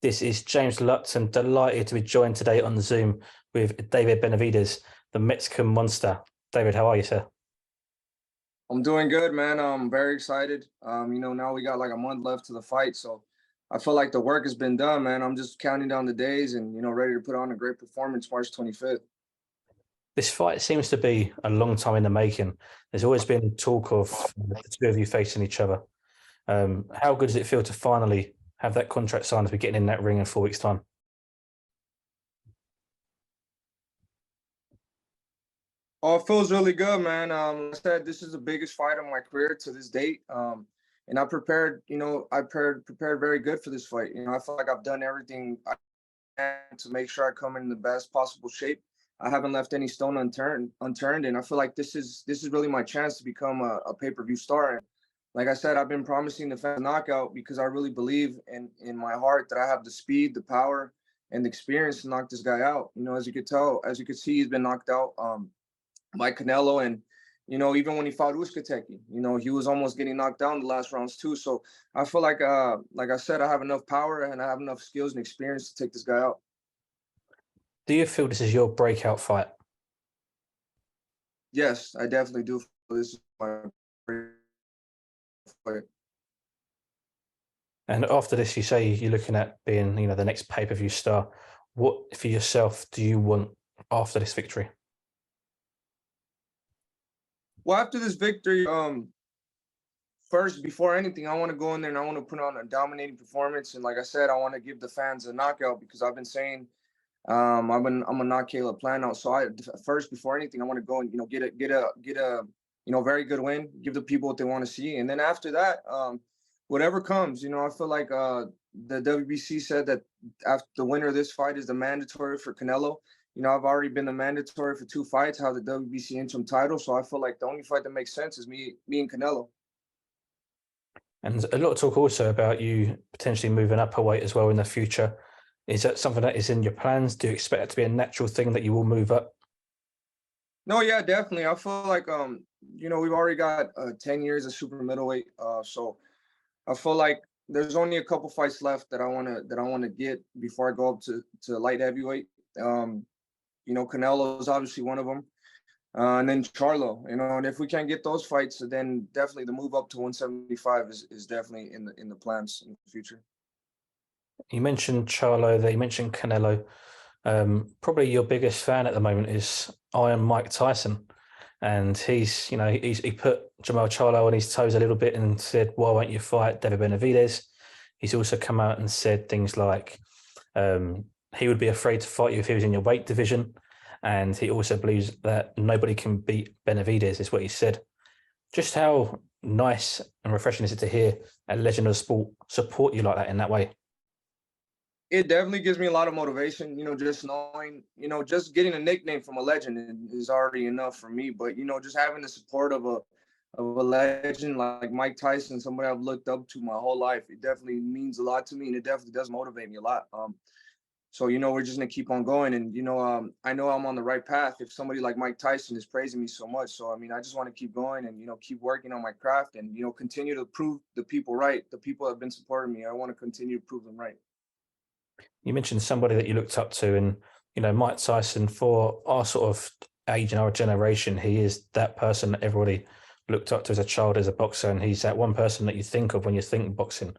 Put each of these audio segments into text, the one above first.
This is James Lutz, and delighted to be joined today on Zoom with David Benavidez, the Mexican monster. David, how are you, sir? I'm doing good, man. I'm very excited. Now we got like a month left to the fight, so I feel like the work has been done, man. I'm just counting down the days and ready to put on a great performance March 25th. This fight seems to be a long time in the making. There's always been talk of the two of you facing each other. How good does it feel to finally have that contract signed as we get in that ring in 4 weeks' time? Oh, it feels really good, man. Like I said, this is the biggest fight of my career to this date. And I prepared, I prepared very good for this fight. I feel like I've done everything I can to make sure I come in the best possible shape. I haven't left any stone unturned, and I feel like this is really my chance to become a pay-per-view star. And like I said, I've been promising the fans a knockout because I really believe in my heart that I have the speed, the power, and the experience to knock this guy out. As you could tell, as you could see, he's been knocked out by Canelo, and even when he fought Uskateki, he was almost getting knocked down the last rounds too. So I feel like I said, I have enough power and I have enough skills and experience to take this guy out. Do you feel this is your breakout fight? Yes, I definitely do. This is my fight. And after this, you say you're looking at being, the next pay-per-view star. What for yourself do you want after this victory? Well, after this victory, first, before anything, I want to go in there and I want to put on a dominating performance. And like I said, I want to give the fans a knockout because I've been saying I'm gonna knock Caleb Plant out. So first, before anything, I want to go and get a very good win, give the people what they want to see, and then after that, whatever comes, I feel like the WBC said that after the winner of this fight is the mandatory for Canelo. I've already been the mandatory for 2 fights, have the WBC interim title, so I feel like the only fight that makes sense is me and Canelo. And a lot of talk also about you potentially moving up a weight as well in the future. Is that something that is in your plans? Do you expect it to be a natural thing that you will move up? No, yeah, definitely. I feel like we've already got 10 years of super middleweight, so I feel like there's only a couple fights left that I wanna get before I go up to light heavyweight. Canelo is obviously one of them, and then Charlo. And if we can't get those fights, then definitely the move up to 175 is definitely in the plans in the future. You mentioned Charlo there, you mentioned Canelo. Probably your biggest fan at the moment is Iron Mike Tyson. And he put Jamal Charlo on his toes a little bit and said, "Why won't you fight David Benavidez?" He's also come out and said things like he would be afraid to fight you if he was in your weight division. And he also believes that nobody can beat Benavidez, is what he said. Just how nice and refreshing is it to hear a legend of sport support you like that in that way? It definitely gives me a lot of motivation, just knowing, just getting a nickname from a legend is already enough for me. But just having the support of a legend like Mike Tyson, somebody I've looked up to my whole life, it definitely means a lot to me, and it definitely does motivate me a lot. So we're just gonna keep on going, and I know I'm on the right path. If somebody like Mike Tyson is praising me so much, so I mean, I just want to keep going and keep working on my craft, and continue to prove the people right, the people that have been supporting me. I want to continue to prove them right. You mentioned somebody that you looked up to, and Mike Tyson, for our sort of age and our generation, he is that person that everybody looked up to as a child, as a boxer, and he's that one person that you think of when you think boxing,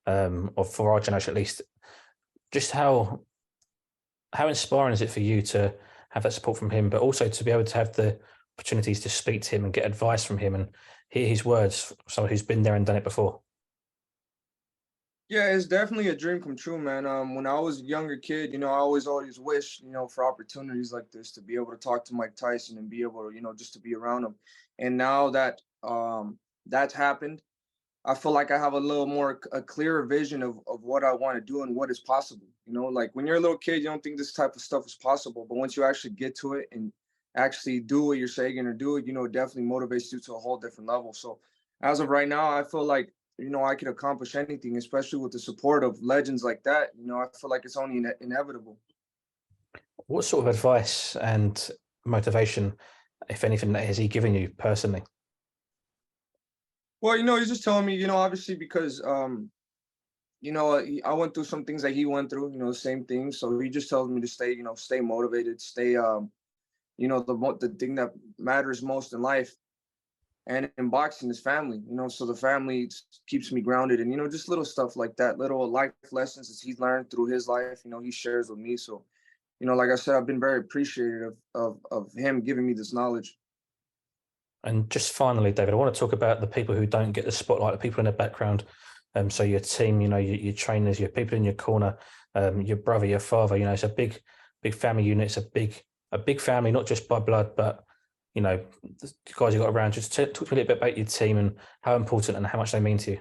or for our generation at least. Just how inspiring is it for you to have that support from him, but also to be able to have the opportunities to speak to him and get advice from him and hear his words from someone who's been there and done it before? Yeah, it's definitely a dream come true, man. When I was a younger kid, I always wish, for opportunities like this to be able to talk to Mike Tyson and be able to, just to be around him. And now that that's happened, I feel like I have a little more a clearer vision of what I want to do and what is possible. Like when you're a little kid, you don't think this type of stuff is possible, but once you actually get to it and actually do what you're saying or do it, it definitely motivates you to a whole different level. So as of right now, I feel like I can accomplish anything, especially with the support of legends like that. I feel like it's only inevitable. What sort of advice and motivation, if anything, has he given you personally? Well, he's just telling me, obviously because I went through some things that he went through, the same thing. So he just tells me to stay, stay motivated, stay, the thing that matters most in life and in boxing is family, so the family keeps me grounded and, just little stuff like that, little life lessons that he's learned through his life, he shares with me. So, like I said, I've been very appreciative of him giving me this knowledge. And just finally, David, I want to talk about the people who don't get the spotlight, the people in the background. So your team, your trainers, your people in your corner, your brother, your father. It's a big family unit. It's a big family, not just by blood, but the guys you got around. Just talk to me a little bit about your team and how important and how much they mean to you.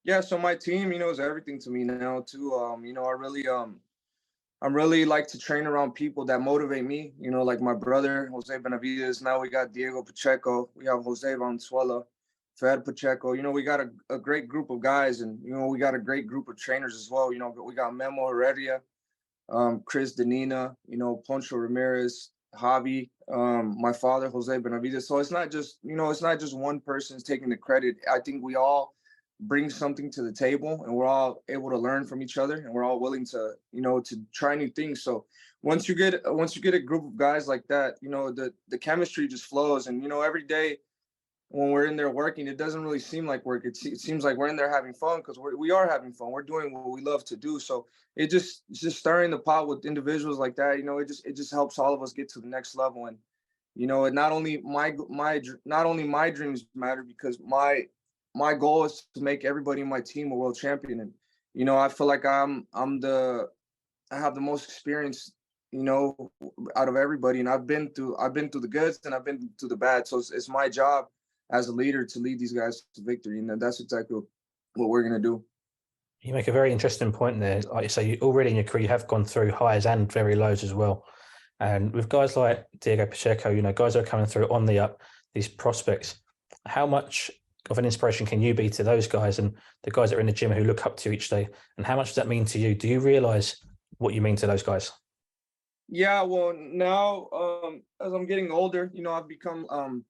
Yeah, so my team, is everything to me now too. I really like to train around people that motivate me, like my brother, Jose Benavidez. Now we got Diego Pacheco. We have Jose Valenzuela, Fed Pacheco. We got a great group of guys and, we got a great group of trainers as well. We got Memo Heredia, Chris Danina, Poncho Ramirez, Javi, my father, Jose Benavidez. So it's not just one person's taking the credit. I think we all bring something to the table and we're all able to learn from each other and we're all willing to to try new things. So once you get a group of guys like that, the chemistry just flows. And every day when we're in there working, it doesn't really seem like work. It seems like we're in there having fun because we are having fun. We're doing what we love to do. So it's just stirring the pot with individuals like that. It just helps all of us get to the next level. And it not only my dreams matter because my goal is to make everybody in my team a world champion. And I feel like I have the most experience, out of everybody. And I've been through the goods and I've been through the bad. So it's my job as a leader to lead these guys to victory. And that's exactly what we're gonna do. You make a very interesting point there. Like you say, you already in your career you have gone through highs and very lows as well. And with guys like Diego Pacheco, guys that are coming through on the up, these prospects, how much of an inspiration can you be to those guys and the guys that are in the gym who look up to you each day? And how much does that mean to you? Do you realize what you mean to those guys? Yeah, well, now as I'm getting older, I've become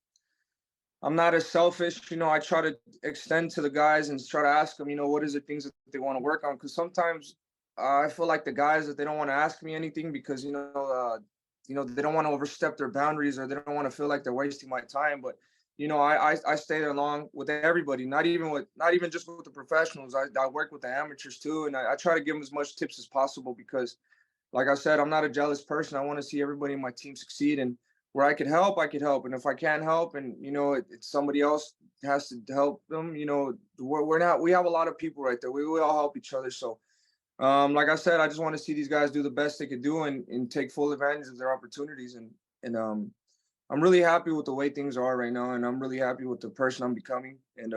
I'm not as selfish. I try to extend to the guys and try to ask them, what is the things that they want to work on? Because sometimes I feel like the guys that they don't want to ask me anything because they don't want to overstep their boundaries or they don't want to feel like they're wasting my time. But I stay along with everybody, not even just with the professionals. I work with the amateurs too, and I try to give them as much tips as possible because, like I said, I'm not a jealous person. I want to see everybody in my team succeed, and where I could help. And if I can't help, and it's somebody else has to help them, we're not. We have a lot of people right there. We all help each other. So, like I said, I just want to see these guys do the best they could do and take full advantage of their opportunities. And I'm really happy with the way things are right now, and I'm really happy with the person I'm becoming and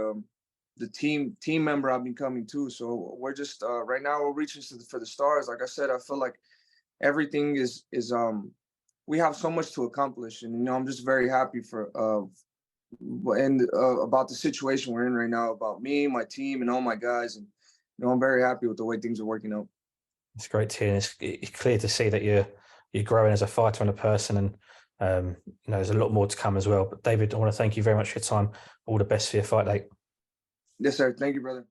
the team member I'm becoming too. So we're just right now we're reaching for the stars. Like I said, I feel like everything is we have so much to accomplish, and I'm just very happy for and about the situation we're in right now, about me, my team, and all my guys, and I'm very happy with the way things are working out. It's great to hear. It's clear to see that you're growing as a fighter and a person, and there's a lot more to come as well. But David, I want to thank you very much for your time. All the best for your fight date. Yes, sir. Thank you, brother.